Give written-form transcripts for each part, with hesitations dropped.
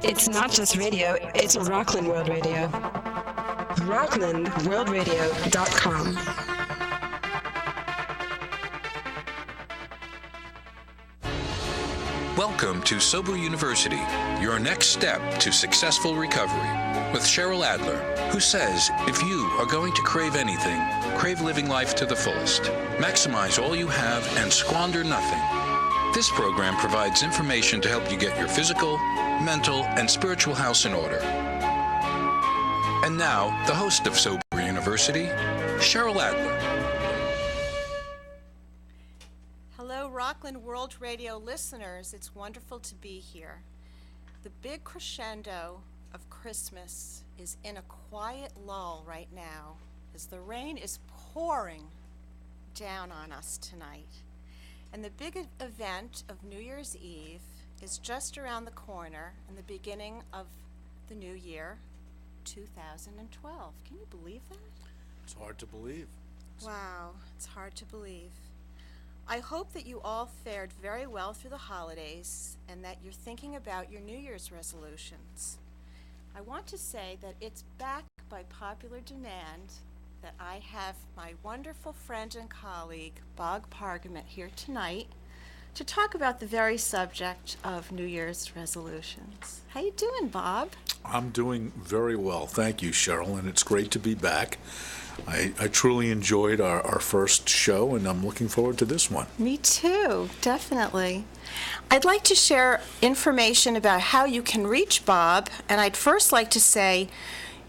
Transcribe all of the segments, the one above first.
It's not just radio, it's Rockland World Radio. RocklandWorldRadio.com. Welcome to Sober University, your next step to successful recovery, with Cheryl Adler, who says if you are going to crave anything, crave living life to the fullest, maximize all you have, and squander nothing. This program provides information to help you get your physical, mental, and spiritual house in order. And now, the host of Sober University, Cheryl Adler. Hello, Rockland World Radio listeners. It's wonderful to be here. The big crescendo of Christmas is in a quiet lull right now as the rain is pouring down on us tonight. And the big event of New Year's Eve is just around the corner and the beginning of the new year, 2012. Can you believe that? It's hard to believe. Wow, it's hard to believe. I hope that you all fared very well through the holidays and that you're thinking about your New Year's resolutions. I want to say that it's back by popular demand that I have my wonderful friend and colleague, Bob Pargament, here tonight to talk about the very subject of New Year's resolutions. How you doing, Bob? I'm doing very well. Thank you, Cheryl, and it's great to be back. I truly enjoyed our first show, and I'm looking forward to this one. Me too, definitely. I'd like to share information about how you can reach Bob, and I'd first like to say,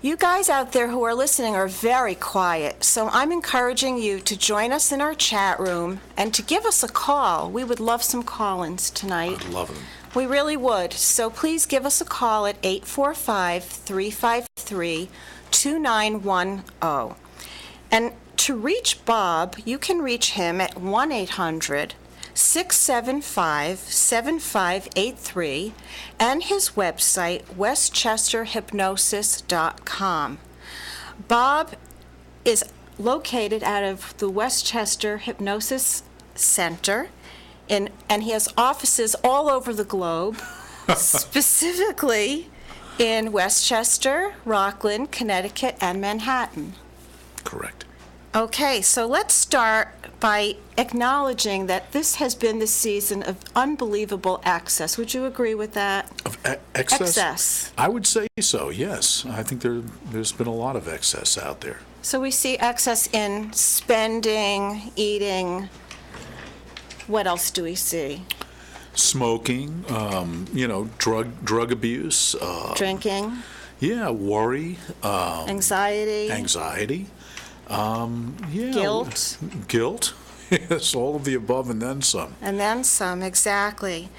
you guys out there who are listening are very quiet, so I'm encouraging you to join us in our chat room and to give us a call. We would love some call-ins tonight. I'd love them. We really would. So please give us a call at 845-353-2910. And to reach Bob, you can reach him at 1-800-675-7583 and his website, westchesterhypnosis.com. Bob is located out of the Westchester Hypnosis Center, and he has offices all over the globe, specifically in Westchester, Rockland, Connecticut, and Manhattan. Correct. Okay, so let's start by acknowledging that this has been the season of unbelievable excess. Would you agree with that? Of excess? Excess. I would say so, yes. I think there's been a lot of excess out there. So we see excess in spending, eating. What else do we see? Smoking, drug abuse. Drinking. Yeah, worry. Anxiety. Guilt. Guilt. Yes, all of the above and then some. And then some, exactly.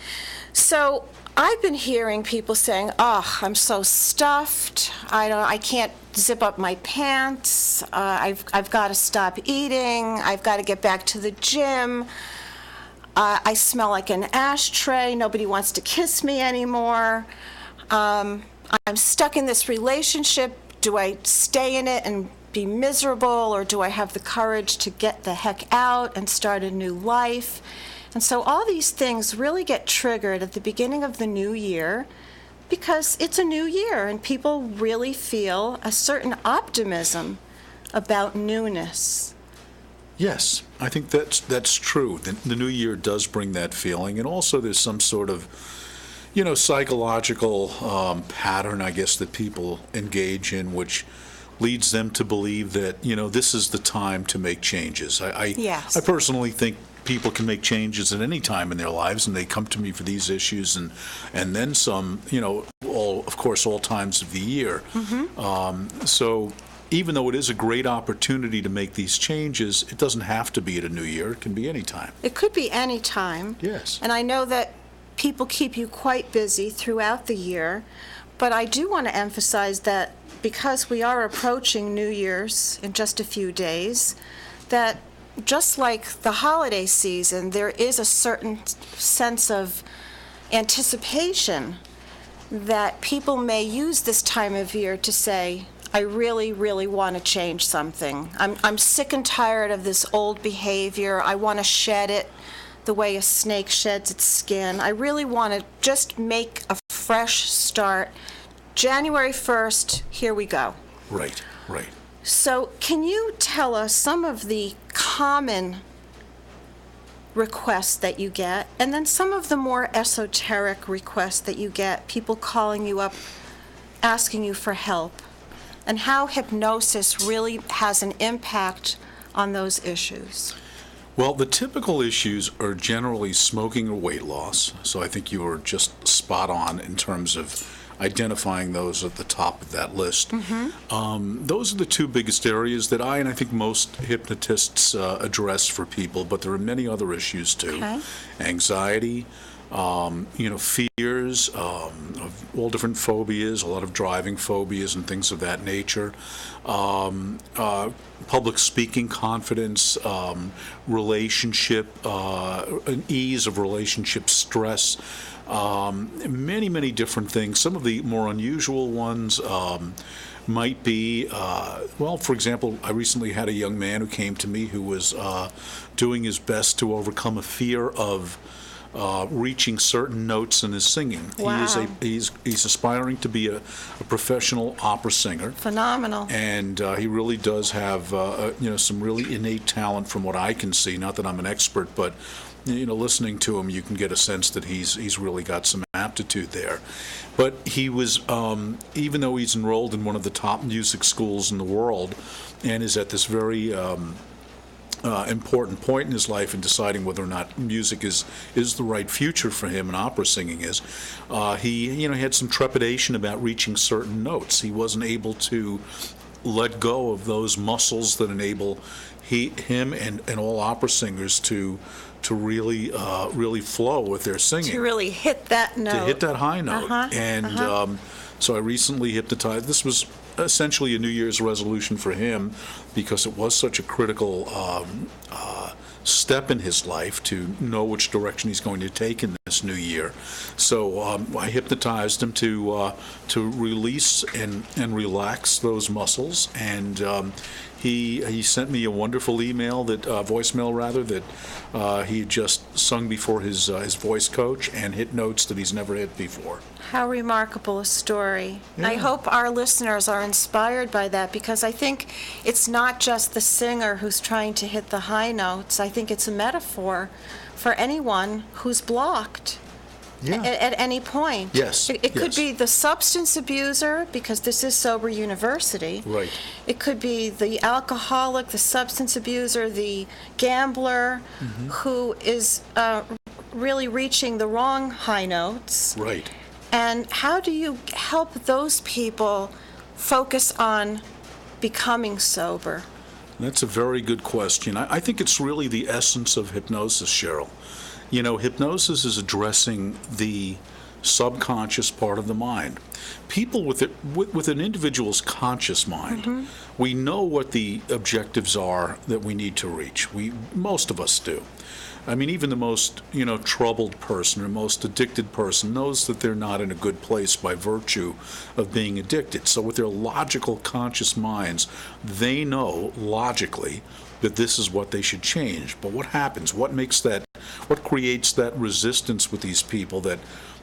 So I've been hearing people saying, "Oh, I'm so stuffed. I can't zip up my pants. I've got to stop eating. I've got to get back to the gym. I smell like an ashtray. Nobody wants to kiss me anymore. I'm stuck in this relationship. Do I stay in it and be miserable, or do I have the courage to get the heck out and start a new life?" And so all these things really get triggered at the beginning of the new year because it's a new year and people really feel a certain optimism about newness. Yes, I think that's true. The new year does bring that feeling, and also there's some sort of, psychological pattern, I guess, that people engage in, which leads them to believe that, this is the time to make changes. Yes. I personally think people can make changes at any time in their lives, and they come to me for these issues and then some, all times of the year. Mm-hmm. So even though it is a great opportunity to make these changes, it doesn't have to be at a new year. It can be any time. It could be any time. Yes. And I know that people keep you quite busy throughout the year, but I do want to emphasize that because we are approaching New Year's in just a few days, that just like the holiday season, there is a certain sense of anticipation that people may use this time of year to say, I really, really want to change something. I'm sick and tired of this old behavior. I want to shed it the way a snake sheds its skin. I really want to just make a fresh start. January 1st, here we go. Right, right. So can you tell us some of the common requests that you get, and then some of the more esoteric requests that you get, people calling you up, asking you for help, and how hypnosis really has an impact on those issues? Well, the typical issues are generally smoking or weight loss, so I think you were just spot on in terms of identifying those at the top of that list. Those are the two biggest areas that I think most hypnotists address for people, but there are many other issues too. Okay. Anxiety, fears, of all different phobias, a lot of driving phobias and things of that nature, public speaking confidence, relationship, an ease of relationship stress, many, many different things. Some of the more unusual ones might be, for example, I recently had a young man who came to me who was doing his best to overcome a fear of reaching certain notes in his singing. Wow. He's aspiring to be a professional opera singer. Phenomenal. And he really does have some really innate talent from what I can see. Not that I'm an expert, but listening to him, you can get a sense that he's really got some aptitude there. But he was, even though he's enrolled in one of the top music schools in the world, and is at this very important point in his life in deciding whether or not music is the right future for him, and opera singing is. He had some trepidation about reaching certain notes. He wasn't able to let go of those muscles that enable him and all opera singers to really flow with their singing. To really hit that note. To hit that high note. Uh-huh. So I recently hypnotized. This was essentially a New Year's resolution for him because it was such a critical step in his life to know which direction he's going to take in this new year. So I hypnotized him to release and relax those muscles, and he sent me a wonderful voicemail that he had just sung before his voice coach and hit notes that he's never hit before. How remarkable a story. Yeah. I hope our listeners are inspired by that, because I think it's not just the singer who's trying to hit the high notes. I think it's a metaphor for anyone who's blocked. Yeah. At any point. Yes. It could yes. be the substance abuser, because this is Sober University. Right. It could be the alcoholic, the substance abuser, the gambler, who is really reaching the wrong high notes. Right. And how do you help those people focus on becoming sober? That's a very good question. I think it's really the essence of hypnosis, Cheryl. Hypnosis is addressing the subconscious part of the mind. People with an individual's conscious mind, we know what the objectives are that we need to reach. Most of us do. I mean, even the most, troubled person or most addicted person knows that they're not in a good place by virtue of being addicted. So with their logical, conscious minds, they know logically that this is what they should change. But what happens? What creates that resistance with these people that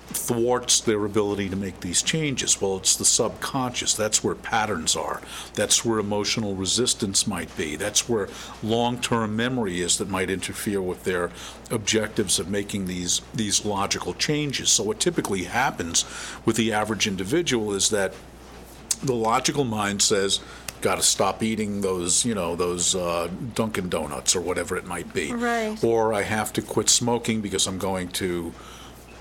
thwarts their ability to make these changes? Well, it's the subconscious. That's where patterns are. That's where emotional resistance might be. That's where long-term memory is that might interfere with their objectives of making these logical changes. So what typically happens with the average individual is that the logical mind says, got to stop eating those Dunkin' Donuts or whatever it might be. Right. Or I have to quit smoking because I'm going to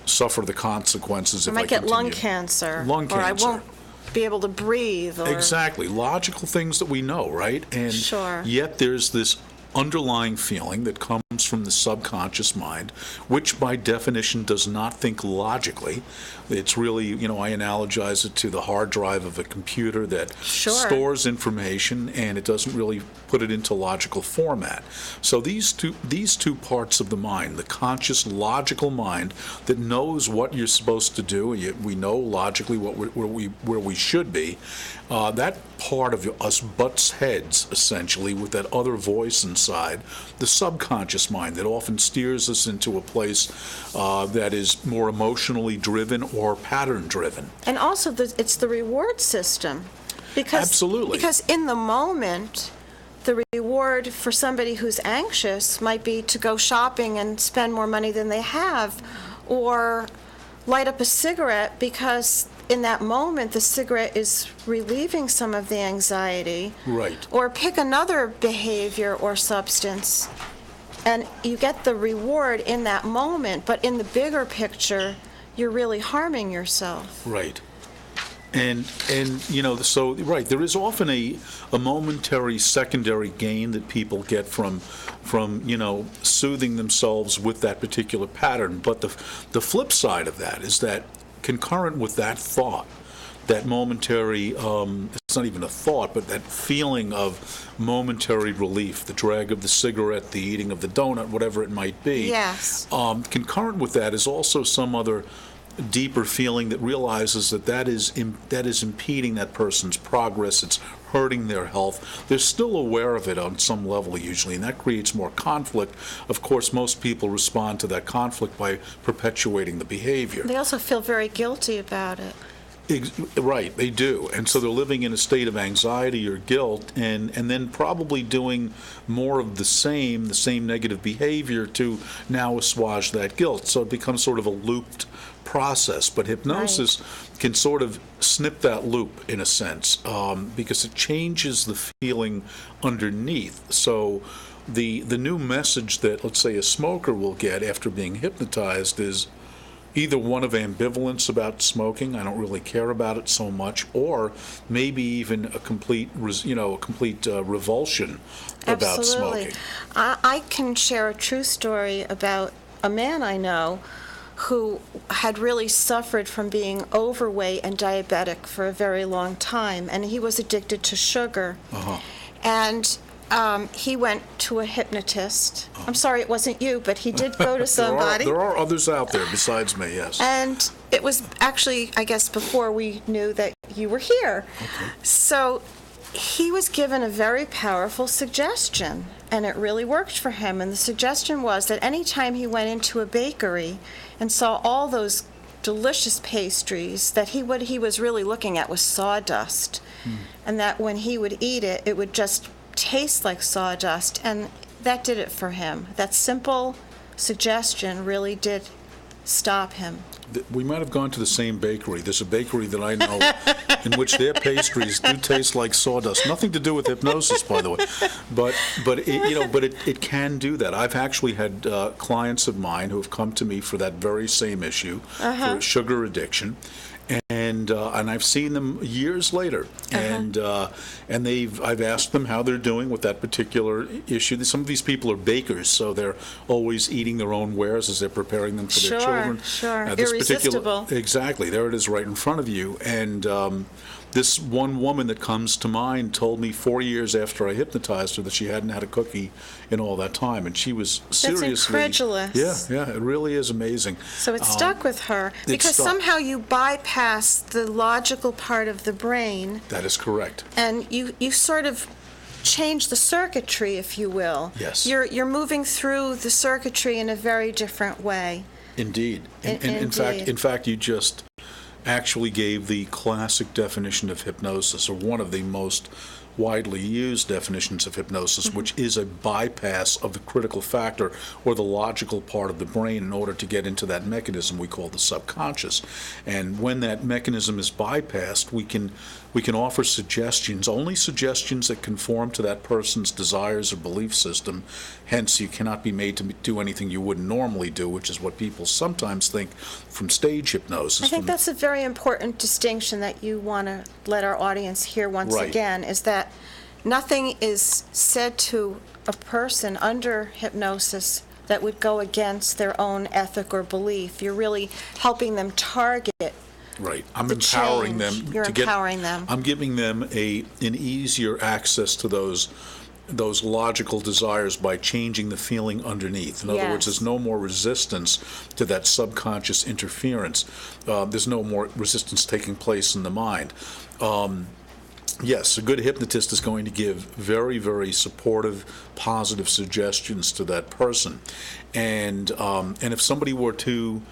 suffer the consequences if I continue. I might get lung cancer. Or I won't be able to breathe. Or... Exactly. Logical things that we know, right? And Sure. Yet there's this underlying feeling that comes from the subconscious mind, which by definition does not think logically. It's really, I analogize it to the hard drive of a computer that Sure. stores information and it doesn't really put it into logical format. So these two parts of the mind, the conscious logical mind that knows what you're supposed to do, we know logically where we should be, that part of us butts heads essentially with that other voice inside, the subconscious mind that often steers us into a place that is more emotionally driven or pattern driven. And also, it's the reward system. Absolutely. Because in the moment, the reward for somebody who's anxious might be to go shopping and spend more money than they have, or light up a cigarette because in that moment the cigarette is relieving some of the anxiety. Right. Or pick another behavior or substance, and you get the reward in that moment, but in the bigger picture, you're really harming yourself. Right. And so, right, there is often a momentary secondary gain that people get from soothing themselves with that particular pattern. But the flip side of that is that concurrent with that thought, that momentary, it's not even a thought, but that feeling of momentary relief, the drag of the cigarette, the eating of the donut, whatever it might be. Yes. Concurrent with that is also some other deeper feeling that realizes that is impeding that person's progress. It's hurting their health. They're still aware of it on some level usually, and that creates more conflict. Of course, most people respond to that conflict by perpetuating the behavior. They also feel very guilty about it. Right, they do. And so they're living in a state of anxiety or guilt, and then probably doing more of the same negative behavior to now assuage that guilt. So it becomes sort of a looped process. But hypnosis can sort of snip that loop in a sense, because it changes the feeling underneath. So the new message that, let's say, a smoker will get after being hypnotized is either one of ambivalence about smoking, I don't really care about it so much, or maybe even a complete revulsion about Absolutely. smoking. I can share a true story about a man I know who had really suffered from being overweight and diabetic for a very long time, and he was addicted to sugar. And he went to a hypnotist. I'm sorry it wasn't you, but he did go to somebody. There are others out there besides me, yes. And it was actually, I guess, before we knew that you were here. Okay. So he was given a very powerful suggestion, and it really worked for him. And the suggestion was that anytime he went into a bakery and saw all those delicious pastries, that he was really looking at was sawdust. And that when he would eat it, it would just taste like sawdust, and that did it for him. That simple suggestion really did stop him. We might have gone to the same bakery. There's a bakery that I know in which their pastries do taste like sawdust. Nothing to do with hypnosis, by the way, but it can do that. I've actually had clients of mine who have come to me for that very same issue, for sugar addiction. And I've seen them years later, and I've asked them how they're doing with that particular issue. Some of these people are bakers, so they're always eating their own wares as they're preparing them for their children. Sure, irresistible. Exactly, there it is right in front of you. And this one woman that comes to mind told me 4 years after I hypnotized her that she hadn't had a cookie in all that time, and she was seriously... That's incredulous. Yeah, it really is amazing. So it stuck with her, because somehow you bypass the logical part of the brain. That is correct. And you sort of change the circuitry, if you will. Yes. You're moving through the circuitry in a very different way. Indeed. In fact, you just actually gave the classic definition of hypnosis, or one of the most widely used definitions of hypnosis, which is a bypass of the critical factor or the logical part of the brain in order to get into that mechanism we call the subconscious. And when that mechanism is bypassed, we can offer suggestions, only suggestions that conform to that person's desires or belief system. Hence, you cannot be made to do anything you wouldn't normally do, which is what people sometimes think from stage hypnosis. I think that's a very important distinction that you want to let our audience hear once again, is that nothing is said to a person under hypnosis that would go against their own ethic or belief. You're really helping them target. Right. I'm empowering them. You're empowering them. I'm giving them an easier access to those logical desires by changing the feeling underneath. In other words, there's no more resistance to that subconscious interference. There's no more resistance taking place in the mind. Yes, a good hypnotist is going to give very, very supportive, positive suggestions to that person. And if somebody were to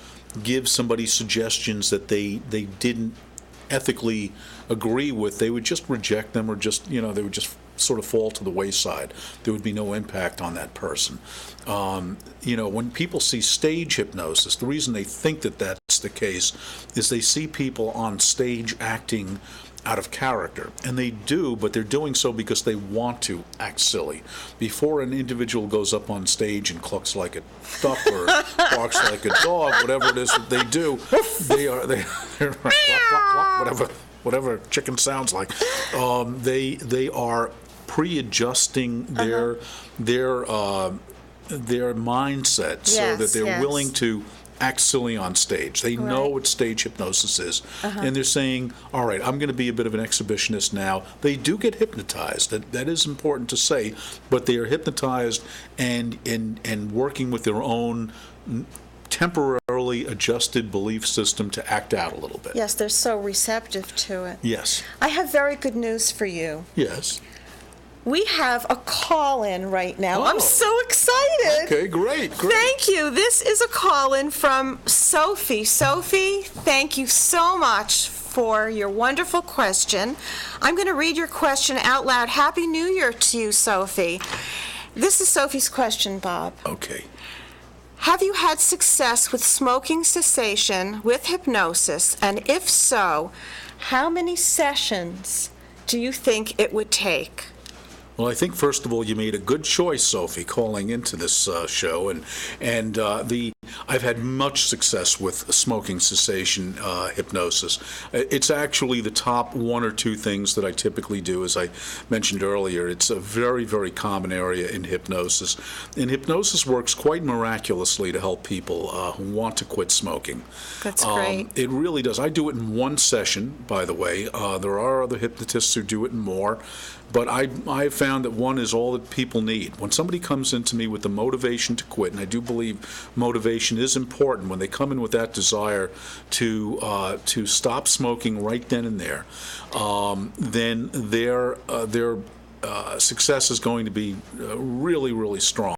give somebody suggestions that they didn't ethically agree with, they would just reject them, or just, they would just sort of fall to the wayside. There would be no impact on that person. When people see stage hypnosis, the reason they think that that's the case is they see people on stage acting out of character. And they do, but they're doing so because they want to act silly. Before an individual goes up on stage and clucks like a duck or barks like a dog, whatever it is that they do, they're whatever chicken sounds like. They are pre-adjusting their mindset so that they're willing to act silly on stage. They know what stage hypnosis is, and they're saying, all right, I'm going to be a bit of an exhibitionist now. They do get hypnotized. That is important to say, but they are hypnotized and working with their own temporarily adjusted belief system to act out a little bit. Yes, they're so receptive to it. Yes. I have very good news for you. Yes. We have a call-in right now. Oh. I'm so excited. Okay, great. Thank you. This is a call-in from Sophie. Sophie, thank you so much for your wonderful question. I'm going to read your question out loud. Happy New Year to you, Sophie. This is Sophie's question, Bob. Okay. Have you had success with smoking cessation with hypnosis? And if so, how many sessions do you think it would take? Well, I think, first of all, you made a good choice, Sophie, calling into this show, and I've had much success with smoking cessation hypnosis. It's actually the top one or two things that I typically do, as I mentioned earlier. It's a very, very common area in hypnosis, and hypnosis works quite miraculously to help people who want to quit smoking. That's great. It really does. I do it in one session, by the way. There are other hypnotists who do it in more. But I've found that one is all that people need. When somebody comes into me with the motivation to quit, and I do believe motivation is important, when they come in with that desire to stop smoking right then and there, then their success is going to be really, really strong.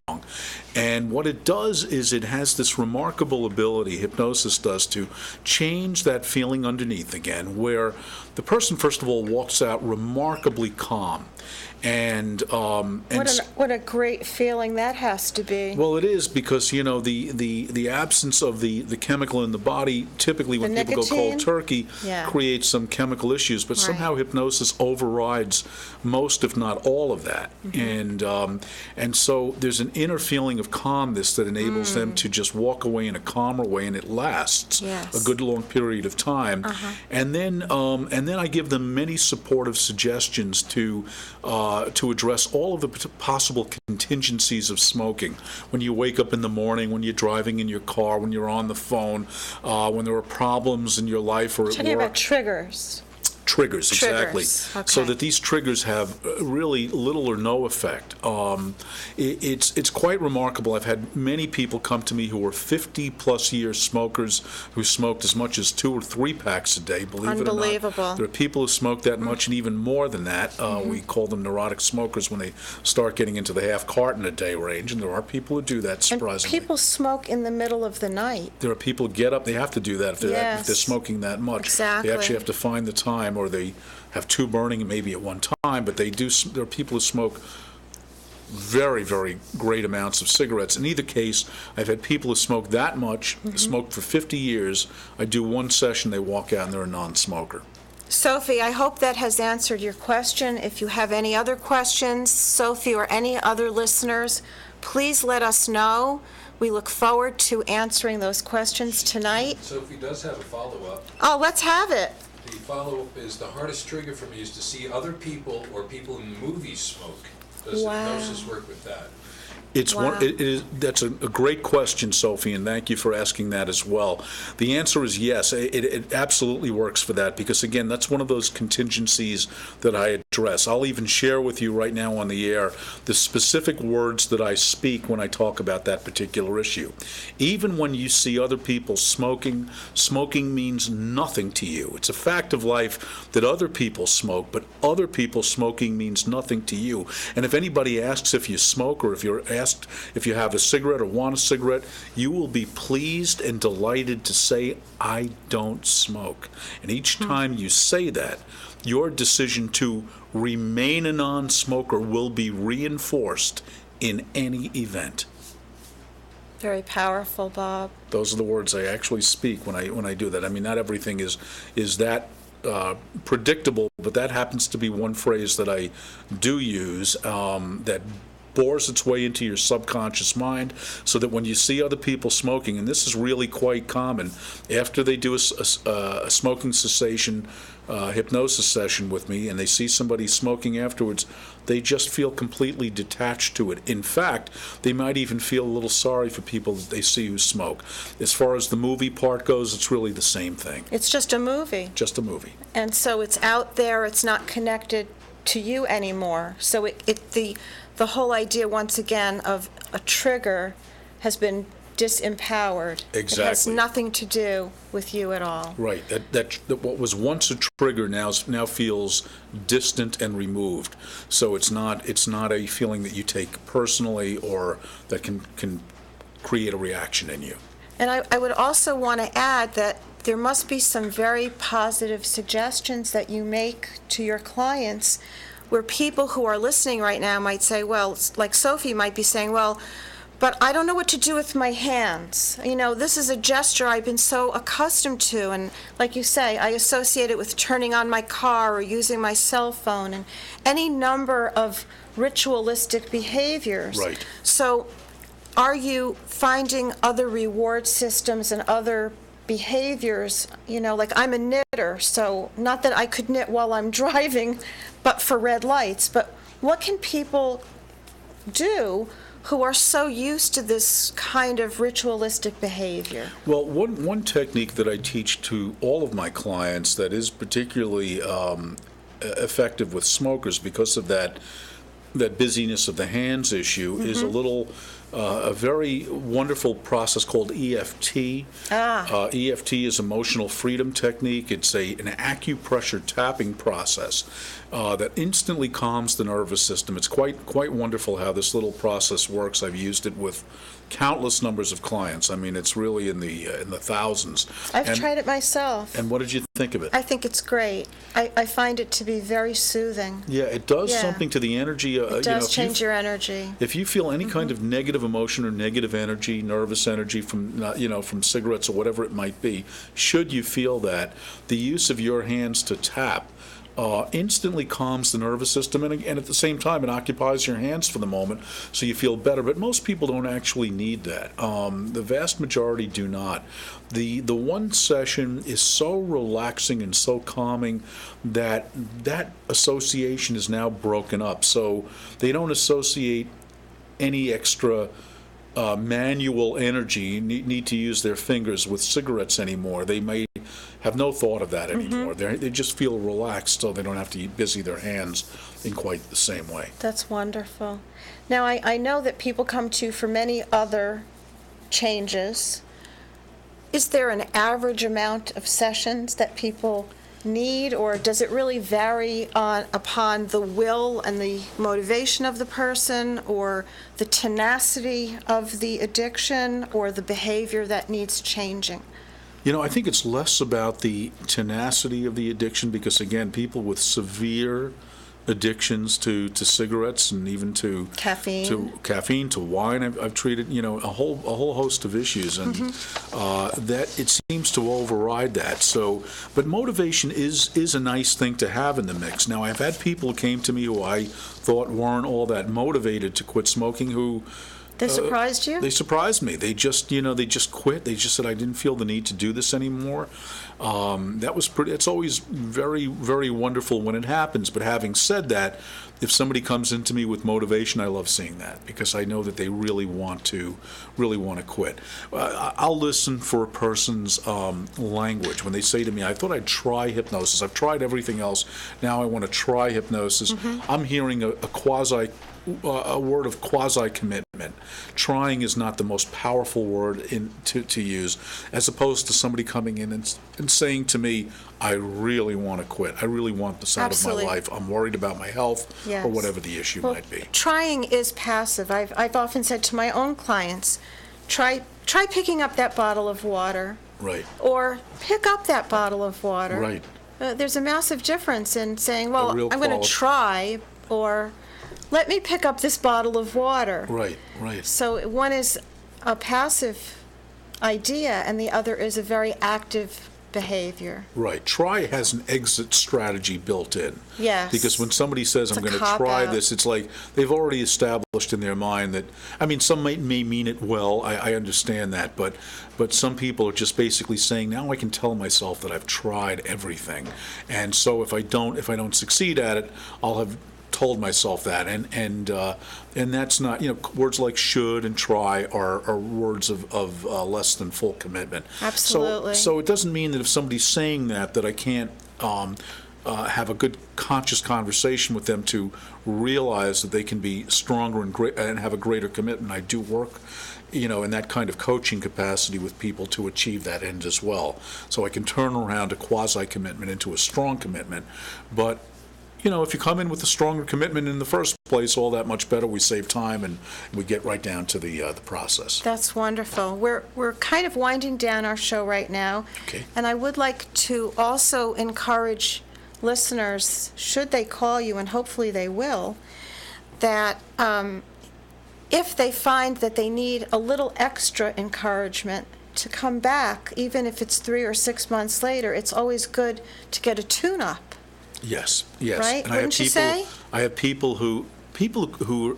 And what it does is it has this remarkable ability, hypnosis does, to change that feeling underneath again, where the person, first of all, walks out remarkably calm. What a great feeling that has to be. Well, it is, because the absence of the chemical in the body, typically when people go cold turkey, creates some chemical issues, but somehow hypnosis overrides most, if not all, of that. And so there's an inner feeling of calmness that enables them to just walk away in a calmer way, and it lasts a good long period of time. And then I give them many supportive suggestions to address all of the possible contingencies of smoking. When you wake up in the morning, when you're driving in your car, when you're on the phone, when there are problems in your life or at work. Talking about triggers. Triggers, exactly. Okay. So that these triggers have really little or no effect. It's quite remarkable. I've had many people come to me who were 50-plus year smokers who smoked as much as 2 or 3 packs a day, believe it or not. Unbelievable. There are people who smoke that much and even more than that. We call them neurotic smokers when they start getting into the half carton a day range, and there are people who do that, surprisingly. And people smoke in the middle of the night. There are people who get up, they have to do that if they're smoking that much. Exactly. They actually have to find the time, or they have 2 burning maybe at one time, but there are people who smoke very, very great amounts of cigarettes. In either case, I've had people who smoke that much, smoked for 50 years. I do one session, they walk out and they're a non-smoker. Sophie, I hope that has answered your question. If you have any other questions, Sophie or any other listeners, please let us know. We look forward to answering those questions tonight. Sophie does have a follow-up. Oh, let's have it. The follow-up is, the hardest trigger for me is to see other people or people in movies smoke. Does hypnosis work with that? It's Wow. that's a great question, Sophie, and thank you for asking that as well. The answer is yes. It absolutely works for that because, again, that's one of those contingencies that I address. I'll even share with you right now on the air the specific words that I speak when I talk about that particular issue. Even when you see other people smoking, smoking means nothing to you. It's a fact of life that other people smoke, but other people smoking means nothing to you. And if anybody asks if you smoke or if you're asked if you have a cigarette or want a cigarette, you will be pleased and delighted to say, I don't smoke. And each time you say that, your decision to remain a non-smoker will be reinforced in any event. Very powerful, Bob. Those are the words I actually speak when I do that. I mean, not everything is that predictable, but that happens to be one phrase that I do use that bores its way into your subconscious mind so that when you see other people smoking, and this is really quite common, after they do a smoking cessation hypnosis session with me and they see somebody smoking afterwards, they just feel completely detached to it. In fact, they might even feel a little sorry for people that they see who smoke. As far as the movie part goes, it's really the same thing. It's just a movie. Just a movie. And so it's out there, it's not connected to you anymore. So the whole idea, once again, of a trigger has been disempowered. Exactly. It has nothing to do with you at all. Right. That what was once a trigger now feels distant and removed. So it's not a feeling that you take personally or that can create a reaction in you. And I would also want to add that there must be some very positive suggestions that you make to your clients where people who are listening right now might say, well, like Sophie might be saying, well, but I don't know what to do with my hands. You know, this is a gesture I've been so accustomed to, and like you say, I associate it with turning on my car or using my cell phone and any number of ritualistic behaviors. Right. So are you finding other reward systems and other behaviors? You know, like I'm a knitter, so not that I could knit while I'm driving, but for red lights. But what can people do who are so used to this kind of ritualistic behavior? Well, one technique that I teach to all of my clients that is particularly effective with smokers because of that busyness of the hands issue is a very wonderful process called EFT. EFT is emotional freedom technique. It's an acupressure tapping process that instantly calms the nervous system. It's quite wonderful how this little process works. I've used it with countless numbers of clients. I mean, it's really in the thousands. I've tried it myself. And what did you think of it? I think it's great. I find it to be very soothing. Yeah, it does Yeah. something to the energy. It does change your energy. If you feel any kind of negative emotion or negative energy, nervous energy from cigarettes or whatever it might be, should you feel that, the use of your hands to tap instantly calms the nervous system, and at the same time, it occupies your hands for the moment, so you feel better. But most people don't actually need that. The vast majority do not. The one session is so relaxing and so calming that association is now broken up. So they don't associate any extra manual energy, need to use their fingers with cigarettes anymore. They may have no thought of that anymore. They just feel relaxed, so they don't have to busy their hands in quite the same way. That's wonderful. Now, I know that people come to you for many other changes. Is there an average amount of sessions that people need, or does it really vary upon the will and the motivation of the person, or the tenacity of the addiction, or the behavior that needs changing? I think it's less about the tenacity of the addiction because, again, people with severe addictions to cigarettes and even to caffeine, to wine, I've treated, a whole host of issues, and that it seems to override that. So, but motivation is a nice thing to have in the mix. Now, I've had people who came to me who I thought weren't all that motivated to quit smoking who They surprised you? They surprised me. They just quit. They just said, I didn't feel the need to do this anymore. That was pretty. It's always very, very wonderful when it happens. But having said that, if somebody comes into me with motivation, I love seeing that because I know that they really want to quit. I'll listen for a person's language when they say to me, I thought I'd try hypnosis. I've tried everything else. Now I want to try hypnosis. I'm hearing a word of quasi-commitment. Trying is not the most powerful word to use, as opposed to somebody coming in and saying to me, I really want to quit. I really want this out Absolutely. of my life. I'm worried about my health Yes. or whatever the issue might be. Trying is passive. I've often said to my own clients, try picking up that bottle of water. Right. Or pick up that bottle of water. Right. There's a massive difference in saying, well, A real I'm going to quality. try, or let me pick up this bottle of water. Right. Right. So one is a passive idea, and the other is a very active behavior. Right. Try has an exit strategy built in. Yes. Because when somebody says, It's I'm a going to try cop-out. this, it's like they've already established in their mind that, I mean, some may mean it well, I understand that, but some people are just basically saying, now I can tell myself that I've tried everything. And so if I don't succeed at it, I'll have told myself that, and that's not, words like should and try are words of less than full commitment. Absolutely. So it doesn't mean that if somebody's saying that I can't have a good conscious conversation with them to realize that they can be stronger and have a greater commitment. I do work, in that kind of coaching capacity with people to achieve that end as well. So I can turn around a quasi-commitment into a strong commitment, but if you come in with a stronger commitment in the first place, all that much better. We save time and we get right down to the process. That's wonderful. We're kind of winding down our show right now. Okay. And I would like to also encourage listeners, should they call you, and hopefully they will, that if they find that they need a little extra encouragement to come back, even if it's 3 or 6 months later, it's always good to get a tune-up. Yes. Right? And Wouldn't you say? I have people who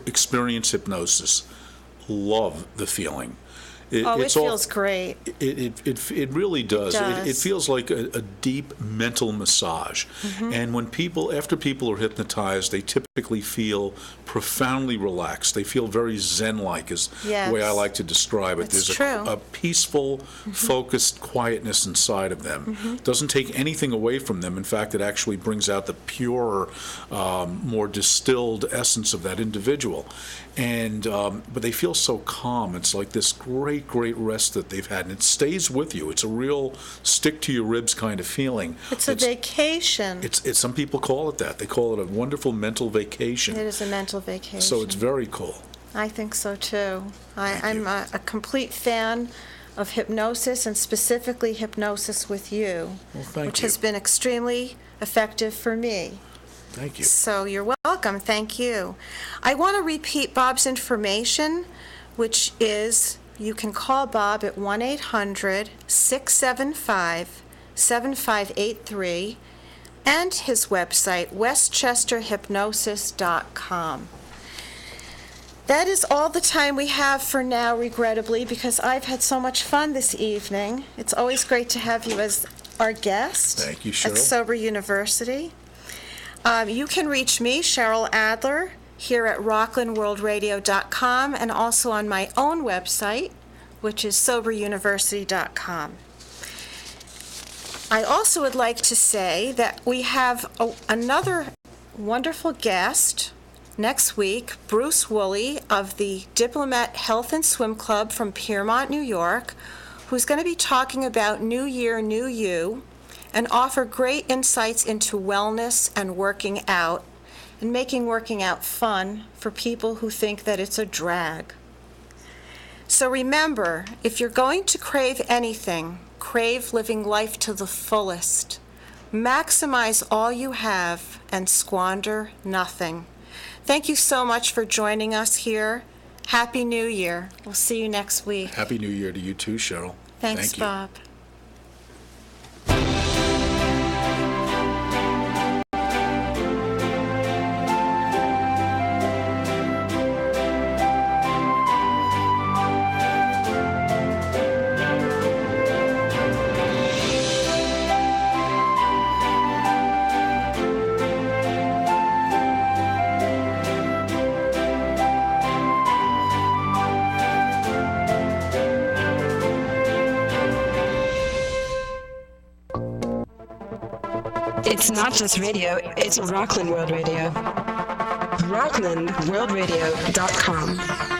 experience hypnosis love the feeling. It feels great. It really does. It does. It feels like a deep mental massage. And when after people are hypnotized, they typically feel profoundly relaxed. They feel very Zen-like is Yes. the way I like to describe it. It's There's true. a peaceful, focused quietness inside of them. Doesn't take anything away from them. In fact, it actually brings out the purer, more distilled essence of that individual. And but they feel so calm. It's like this great rest that they've had, and it stays with you. It's a real stick to your ribs kind of feeling. It's a vacation. It's some people call it that. They call it a wonderful mental vacation. It is a mental vacation. So it's very cool. I think so too. I'm you. a complete fan of hypnosis, and specifically hypnosis with you, Well, thank which you. has been extremely effective for me. Thank you. So you're welcome. Thank you. I want to repeat Bob's information, which is you can call Bob at 1-800-675-7583 and his website, westchesterhypnosis.com. That is all the time we have for now, regrettably, because I've had so much fun this evening. It's always great to have you as our guest Thank you, at Cheryl. Sober University. You can reach me, Cheryl Adler, here at rocklandworldradio.com and also on my own website, which is soberuniversity.com. I also would like to say that we have another wonderful guest next week, Bruce Woolley of the Diplomat Health and Swim Club from Piermont, New York, who's going to be talking about New Year, New You, and offer great insights into wellness and working out, and making working out fun for people who think that it's a drag. So remember, if you're going to crave anything, crave living life to the fullest. Maximize all you have and squander nothing. Thank you so much for joining us here. Happy New Year. We'll see you next week. Happy New Year to you too, Cheryl. Thanks, Thank you. Bob. It's not just radio, it's Rockland World Radio. RocklandWorldRadio.com.